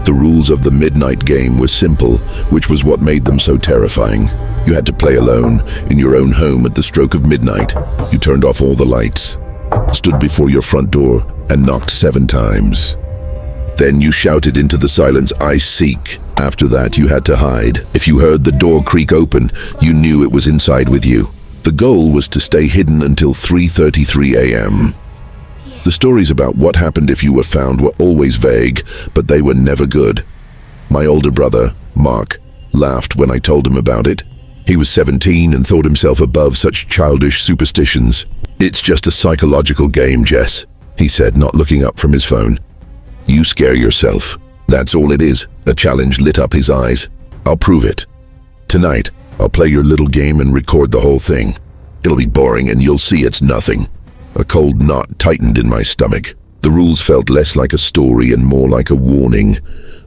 The rules of the midnight game were simple, which was what made them so terrifying. You had to play alone, in your own home at the stroke of midnight. You turned off all the lights, stood before your front door, and knocked 7 times. Then you shouted into the silence, "I seek." After that, you had to hide. If you heard the door creak open, you knew it was inside with you. The goal was to stay hidden until 3:33 a.m. The stories about what happened if you were found were always vague, but they were never good. My older brother, Mark, laughed when I told him about it. He was 17 and thought himself above such childish superstitions. "It's just a psychological game, Jess," he said, not looking up from his phone. "You scare yourself. That's all it is." A challenge lit up his eyes. "I'll prove it. Tonight, I'll play your little game and record the whole thing. It'll be boring and you'll see it's nothing." A cold knot tightened in my stomach. The rules felt less like a story and more like a warning,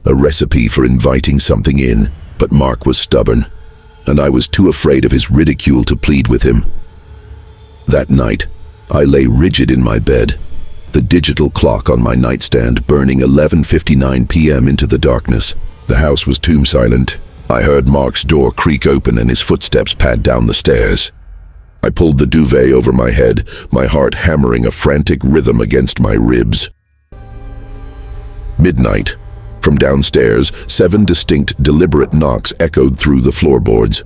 a recipe for inviting something in. But Mark was stubborn, and I was too afraid of his ridicule to plead with him. That night, I lay rigid in my bed, the digital clock on my nightstand burning 11:59 p.m. into the darkness. The house was tomb silent. I heard Mark's door creak open and his footsteps pad down the stairs. I pulled the duvet over my head, my heart hammering a frantic rhythm against my ribs. Midnight. From downstairs, 7 distinct, deliberate knocks echoed through the floorboards.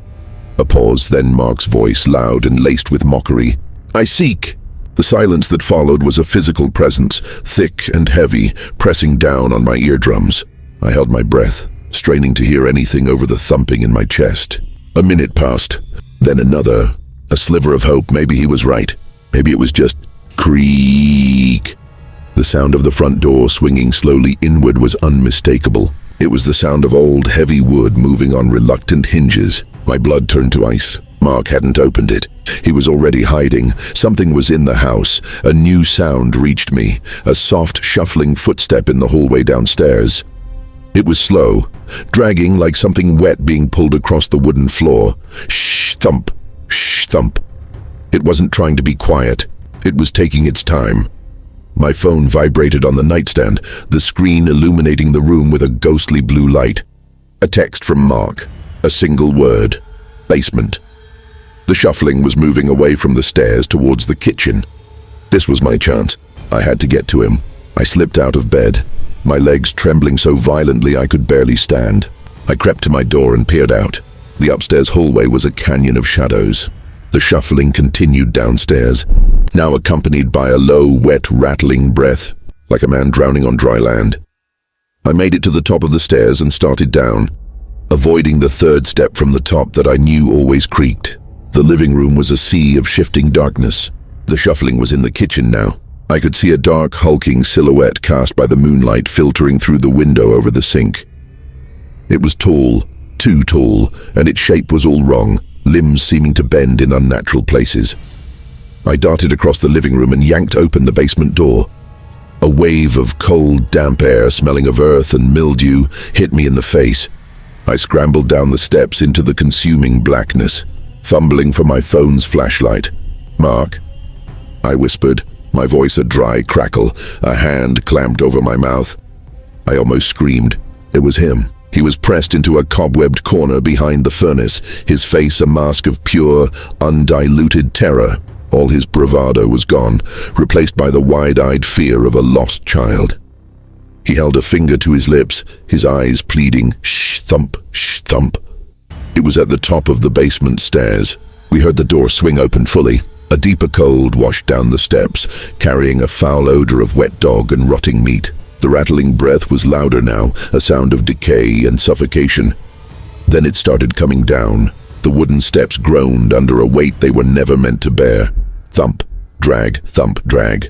A pause, then Mark's voice, loud and laced with mockery. "I seek." The silence that followed was a physical presence, thick and heavy, pressing down on my eardrums. I held my breath, straining to hear anything over the thumping in my chest. A minute passed, then another. A sliver of hope. Maybe he was right. Maybe it was just creak. The sound of the front door swinging slowly inward was unmistakable. It was the sound of old, heavy wood moving on reluctant hinges. My blood turned to ice. Mark hadn't opened it. He was already hiding. Something was in the house. A new sound reached me, a soft, shuffling footstep in the hallway downstairs. It was slow, dragging like something wet being pulled across the wooden floor. Shh, thump. Shh, thump. It wasn't trying to be quiet. It was taking its time. My phone vibrated on the nightstand, the screen illuminating the room with a ghostly blue light. A text from Mark. A single word. Basement. The shuffling was moving away from the stairs towards the kitchen. This was my chance. I had to get to him. I slipped out of bed, my legs trembling so violently I could barely stand. I crept to my door and peered out. The upstairs hallway was a canyon of shadows. The shuffling continued downstairs, now accompanied by a low, wet, rattling breath, like a man drowning on dry land. I made it to the top of the stairs and started down, avoiding the third step from the top that I knew always creaked. The living room was a sea of shifting darkness. The shuffling was in the kitchen now. I could see a dark, hulking silhouette cast by the moonlight filtering through the window over the sink. It was tall, too tall, and its shape was all wrong, limbs seeming to bend in unnatural places. I darted across the living room and yanked open the basement door. A wave of cold, damp air smelling of earth and mildew hit me in the face. I scrambled down the steps into the consuming blackness, fumbling for my phone's flashlight. "Mark," I whispered, my voice a dry crackle, a hand clamped over my mouth. I almost screamed. It was him. He was pressed into a cobwebbed corner behind the furnace, his face a mask of pure, undiluted terror. All his bravado was gone, replaced by the wide-eyed fear of a lost child. He held a finger to his lips, his eyes pleading, "Shh, thump, shh, thump." It was at the top of the basement stairs. We heard the door swing open fully. A deeper cold washed down the steps, carrying a foul odor of wet dog and rotting meat. The rattling breath was louder now, a sound of decay and suffocation. Then it started coming down. The wooden steps groaned under a weight they were never meant to bear. Thump, drag, thump, drag.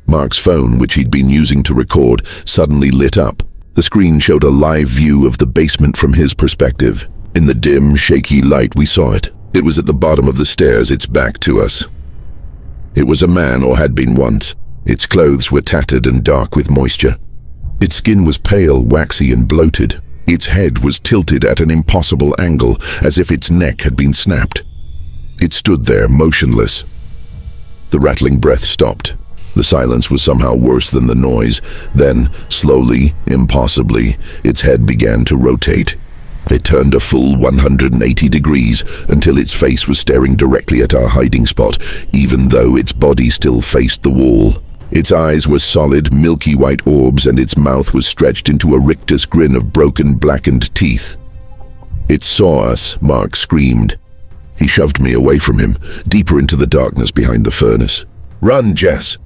Mark's phone, which he'd been using to record, suddenly lit up. The screen showed a live view of the basement from his perspective. In the dim, shaky light, we saw it. It was at the bottom of the stairs, its back to us. It was a man, or had been once. Its clothes were tattered and dark with moisture. Its skin was pale, waxy and bloated. Its head was tilted at an impossible angle, as if its neck had been snapped. It stood there, motionless. The rattling breath stopped. The silence was somehow worse than the noise. Then, slowly, impossibly, its head began to rotate. It turned a full 180 degrees until its face was staring directly at our hiding spot, even though its body still faced the wall. Its eyes were solid, milky white orbs, and its mouth was stretched into a rictus grin of broken, blackened teeth. It saw us, Mark screamed. He shoved me away from him, deeper into the darkness behind the furnace. "Run, Jess!"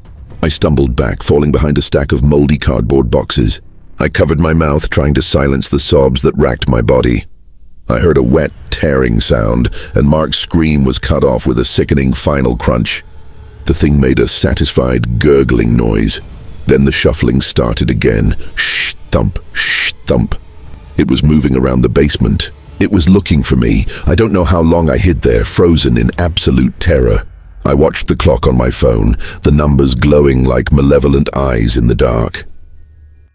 I stumbled back, falling behind a stack of moldy cardboard boxes. I covered my mouth, trying to silence the sobs that racked my body. I heard a wet, tearing sound, and Mark's scream was cut off with a sickening final crunch. The thing made a satisfied, gurgling noise. Then the shuffling started again. Shh, thump, shh, thump. It was moving around the basement. It was looking for me. I don't know how long I hid there, frozen in absolute terror. I watched the clock on my phone, the numbers glowing like malevolent eyes in the dark.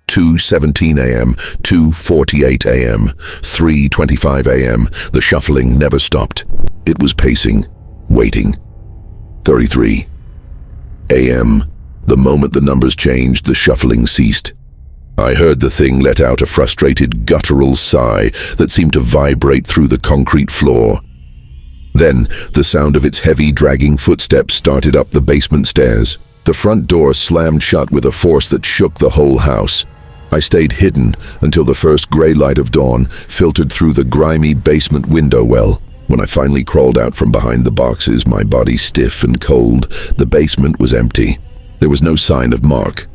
2:17 a.m., 2:48 a.m., 3:25 a.m. The shuffling never stopped. It was pacing, waiting. 33 a.m. The moment the numbers changed, the shuffling ceased. I heard the thing let out a frustrated, guttural sigh that seemed to vibrate through the concrete floor. Then, the sound of its heavy, dragging footsteps started up the basement stairs. The front door slammed shut with a force that shook the whole house. I stayed hidden until the first gray light of dawn filtered through the grimy basement window well. When I finally crawled out from behind the boxes, my body stiff and cold, the basement was empty. There was no sign of Mark.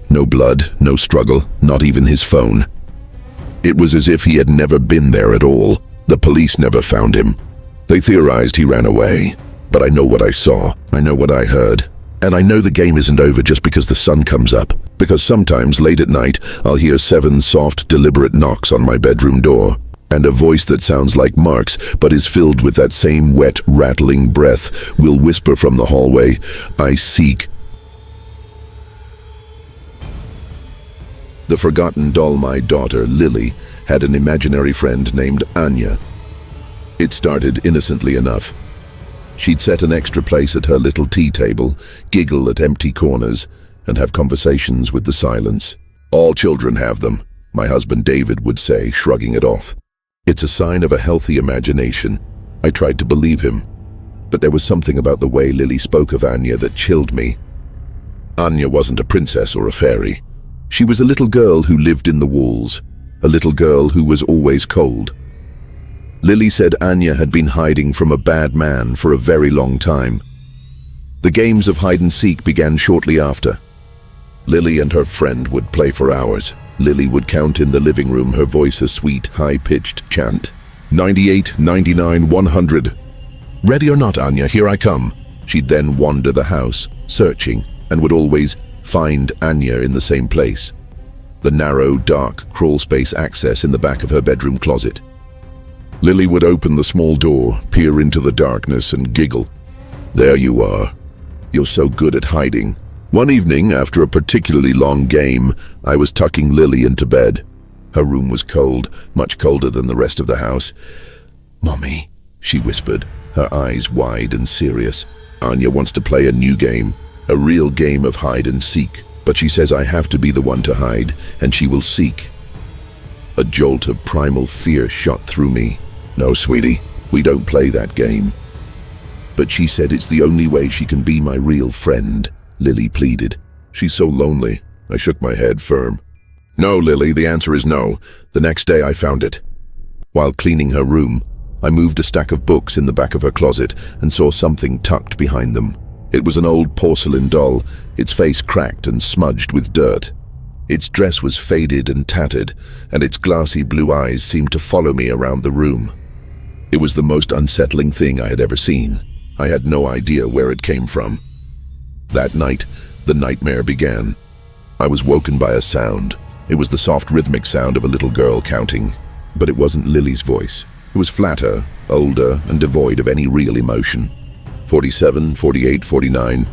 No blood, no struggle, not even his phone. It was as if he had never been there at all. The police never found him. They theorized he ran away. But I know what I saw. I know what I heard. And I know the game isn't over just because the sun comes up. Because sometimes, late at night, I'll hear 7 soft, deliberate knocks on my bedroom door. And a voice that sounds like Mark's, but is filled with that same wet, rattling breath, will whisper from the hallway, "I seek." The forgotten doll, my daughter, Lily, had an imaginary friend named Anya. It started innocently enough. She'd set an extra place at her little tea table, giggle at empty corners, and have conversations with the silence. "All children have them," my husband David would say, shrugging it off. "It's a sign of a healthy imagination." I tried to believe him, but there was something about the way Lily spoke of Anya that chilled me. Anya wasn't a princess or a fairy. She was a little girl who lived in the walls, a little girl who was always cold. Lily said Anya had been hiding from a bad man for a very long time. The games of hide-and-seek began shortly after. Lily and her friend would play for hours. Lily would count in the living room, her voice a sweet, high-pitched chant. 98, 99, 100. "Ready or not, Anya, here I come." She'd then wander the house, searching, and would always find Anya in the same place. The narrow, dark crawlspace access in the back of her bedroom closet. Lily would open the small door, peer into the darkness, and giggle. "There you are. You're so good at hiding." One evening, after a particularly long game, I was tucking Lily into bed. Her room was cold, much colder than the rest of the house. "Mommy," she whispered, her eyes wide and serious. "Anya wants to play a new game, a real game of hide and seek. But she says I have to be the one to hide, and she will seek." A jolt of primal fear shot through me. "No, sweetie, we don't play that game." "But she said it's the only way she can be my real friend," Lily pleaded. "She's so lonely." I shook my head firm. "No, Lily, the answer is no." The next day I found it. While cleaning her room, I moved a stack of books in the back of her closet and saw something tucked behind them. It was an old porcelain doll, its face cracked and smudged with dirt. Its dress was faded and tattered, and its glassy blue eyes seemed to follow me around the room. It was the most unsettling thing I had ever seen. I had no idea where it came from. That night, the nightmare began. I was woken by a sound. It was the soft rhythmic sound of a little girl counting. But it wasn't Lily's voice. It was flatter, older, and devoid of any real emotion. 47, 48, 49.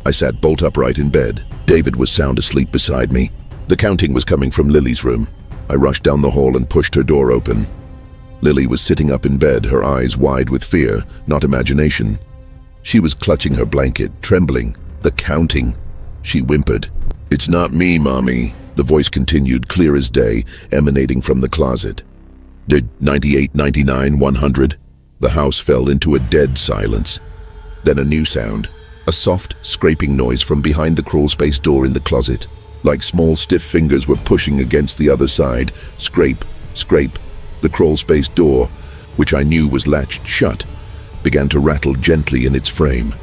I sat bolt upright in bed. David was sound asleep beside me. The counting was coming from Lily's room. I rushed down the hall and pushed her door open. Lily was sitting up in bed, her eyes wide with fear, not imagination. She was clutching her blanket, trembling. The counting. She whimpered. "It's not me, Mommy," the voice continued, clear as day, emanating from the closet. "Did 98, 99, 100? The house fell into a dead silence. Then a new sound, a soft, scraping noise from behind the crawlspace door in the closet. Like small, stiff fingers were pushing against the other side. Scrape, scrape. The crawlspace door, which I knew was latched shut, began to rattle gently in its frame.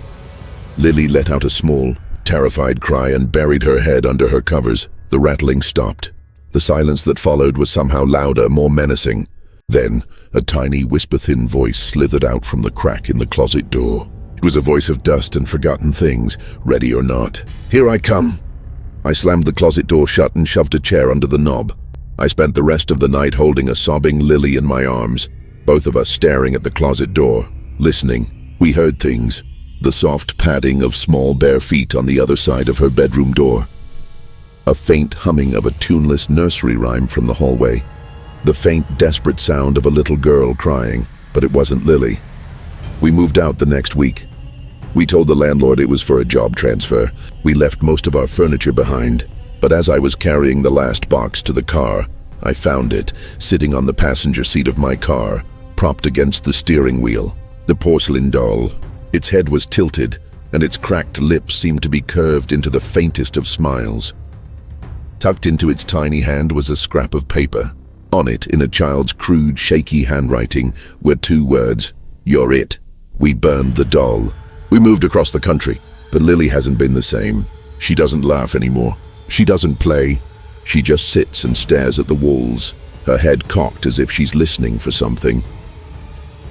Lily let out a small, terrified cry and buried her head under her covers. The rattling stopped. The silence that followed was somehow louder, more menacing. Then, a tiny, whisper-thin voice slithered out from the crack in the closet door. It was a voice of dust and forgotten things, ready or not. "Here I come." I slammed the closet door shut and shoved a chair under the knob. I spent the rest of the night holding a sobbing Lily in my arms, both of us staring at the closet door, listening. We heard things. The soft padding of small bare feet on the other side of her bedroom door. A faint humming of a tuneless nursery rhyme from the hallway. The faint, desperate sound of a little girl crying, but it wasn't Lily. We moved out the next week. We told the landlord it was for a job transfer. We left most of our furniture behind, but as I was carrying the last box to the car, I found it, sitting on the passenger seat of my car, propped against the steering wheel. The porcelain doll. Its head was tilted, and its cracked lips seemed to be curved into the faintest of smiles. Tucked into its tiny hand was a scrap of paper. On it, in a child's crude, shaky handwriting, were 2 words, "You're it." We burned the doll. We moved across the country, but Lily hasn't been the same. She doesn't laugh anymore. She doesn't play. She just sits and stares at the walls, her head cocked as if she's listening for something.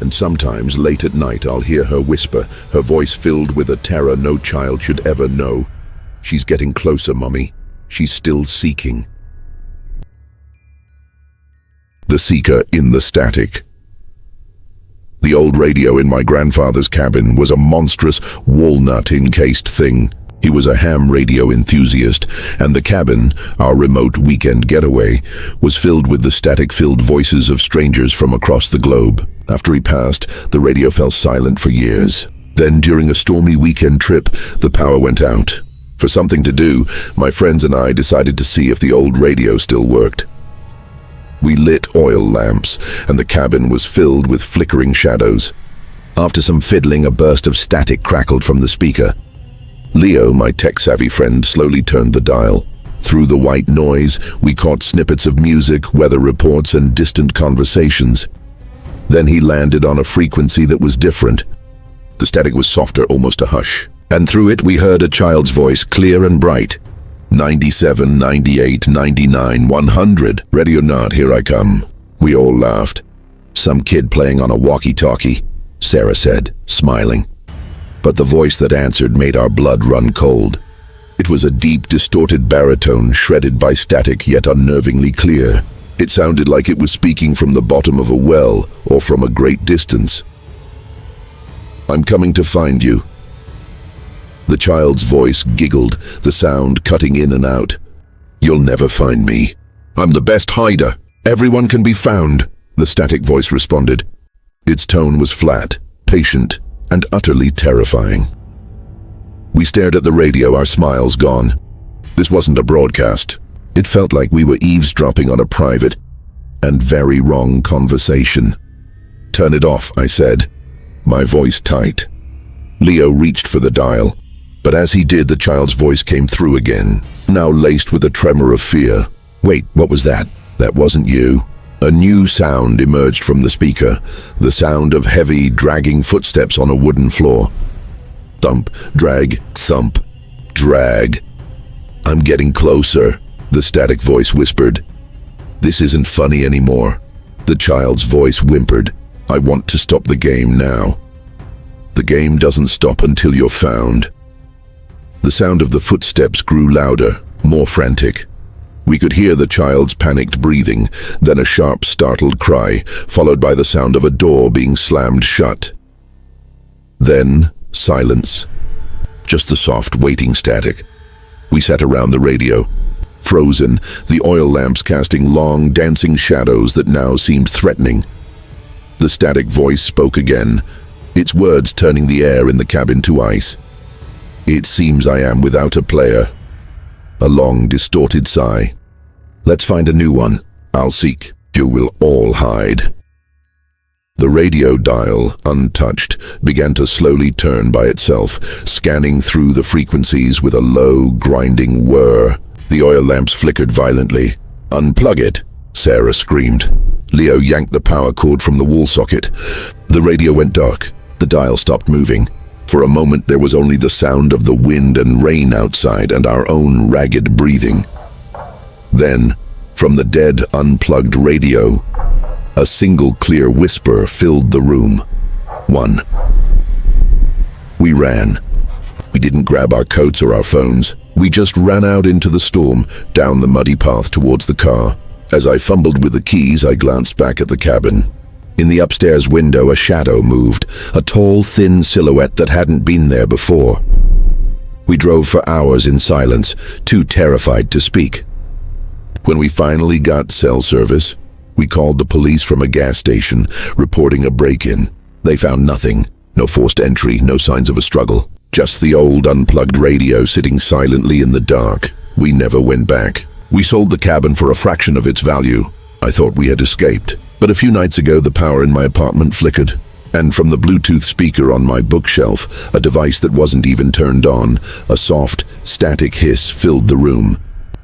And sometimes, late at night, I'll hear her whisper, her voice filled with a terror no child should ever know. "She's getting closer, Mommy. She's still seeking." The seeker in the static. The old radio in my grandfather's cabin was a monstrous, walnut-encased thing. He was a ham radio enthusiast, and the cabin, our remote weekend getaway, was filled with the static-filled voices of strangers from across the globe. After he passed, the radio fell silent for years. Then, during a stormy weekend trip, the power went out. For something to do, my friends and I decided to see if the old radio still worked. We lit oil lamps, and the cabin was filled with flickering shadows. After some fiddling, a burst of static crackled from the speaker. Leo, my tech-savvy friend, slowly turned the dial. Through the white noise, we caught snippets of music, weather reports, and distant conversations. Then he landed on a frequency that was different. The static was softer, almost a hush, and through it we heard a child's voice, clear and bright. 97, 98, 99, 100. Ready or not, here I come. We all laughed. "Some kid playing on a walkie-talkie," Sarah said, smiling. But the voice that answered made our blood run cold. It was a deep, distorted baritone, shredded by static, yet unnervingly clear. It sounded like it was speaking from the bottom of a well or from a great distance. "I'm coming to find you." The child's voice giggled, the sound cutting in and out. "You'll never find me. I'm the best hider. Everyone can be found," the static voice responded. Its tone was flat, patient, and utterly terrifying. We stared at the radio, our smiles gone. This wasn't a broadcast. It felt like we were eavesdropping on a private and very wrong conversation. "Turn it off," I said, my voice tight. Leo reached for the dial, but as he did, the child's voice came through again, now laced with a tremor of fear. "Wait, what was that? That wasn't you." A new sound emerged from the speaker, the sound of heavy, dragging footsteps on a wooden floor. Thump, drag, thump, drag. "I'm getting closer," the static voice whispered. "This isn't funny anymore." The child's voice whimpered. "I want to stop the game now." "The game doesn't stop until you're found." The sound of the footsteps grew louder, more frantic. We could hear the child's panicked breathing, then a sharp, startled cry, followed by the sound of a door being slammed shut. Then, silence. Just the soft, waiting static. We sat around the radio, frozen, the oil lamps casting long, dancing shadows that now seemed threatening. The static voice spoke again, its words turning the air in the cabin to ice. "It seems I am without a player. a long, distorted sigh. Let's find a new one. I'll seek. You will all hide. The radio dial, untouched, began to slowly turn by itself, scanning through the frequencies with a low, grinding whir. The oil lamps flickered violently. "Unplug it," Sarah screamed. Leo yanked the power cord from the wall socket. The radio went dark. The dial stopped moving. For a moment there was only the sound of the wind and rain outside and our own ragged breathing. Then, from the dead, unplugged radio, a single clear whisper filled the room. "1." We ran. We didn't grab our coats or our phones. We just ran out into the storm, down the muddy path towards the car. As I fumbled with the keys, I glanced back at the cabin. In the upstairs window, a shadow moved, a tall, thin silhouette that hadn't been there before. We drove for hours in silence, too terrified to speak. When we finally got cell service, we called the police from a gas station, reporting a break-in. They found nothing. No forced entry, no signs of a struggle. Just the old unplugged radio sitting silently in the dark. We never went back. We sold the cabin for a fraction of its value. I thought we had escaped. But a few nights ago, the power in my apartment flickered. And from the Bluetooth speaker on my bookshelf, a device that wasn't even turned on, a soft, static hiss filled the room.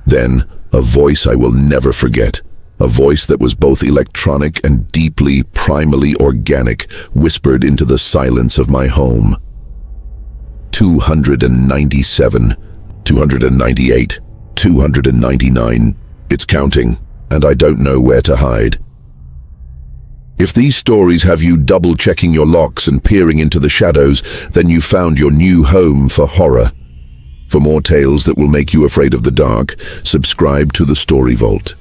Then, a voice I will never forget. A voice that was both electronic and deeply, primally organic, whispered into the silence of my home. 297, 298, 299. It's counting, and I don't know where to hide. If these stories have you double-checking your locks and peering into the shadows, then you've found your new home for horror. For more tales that will make you afraid of the dark, subscribe to the Story Vault.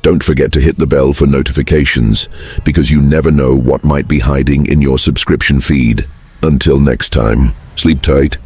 Don't forget to hit the bell for notifications, because you never know what might be hiding in your subscription feed. Until next time, sleep tight.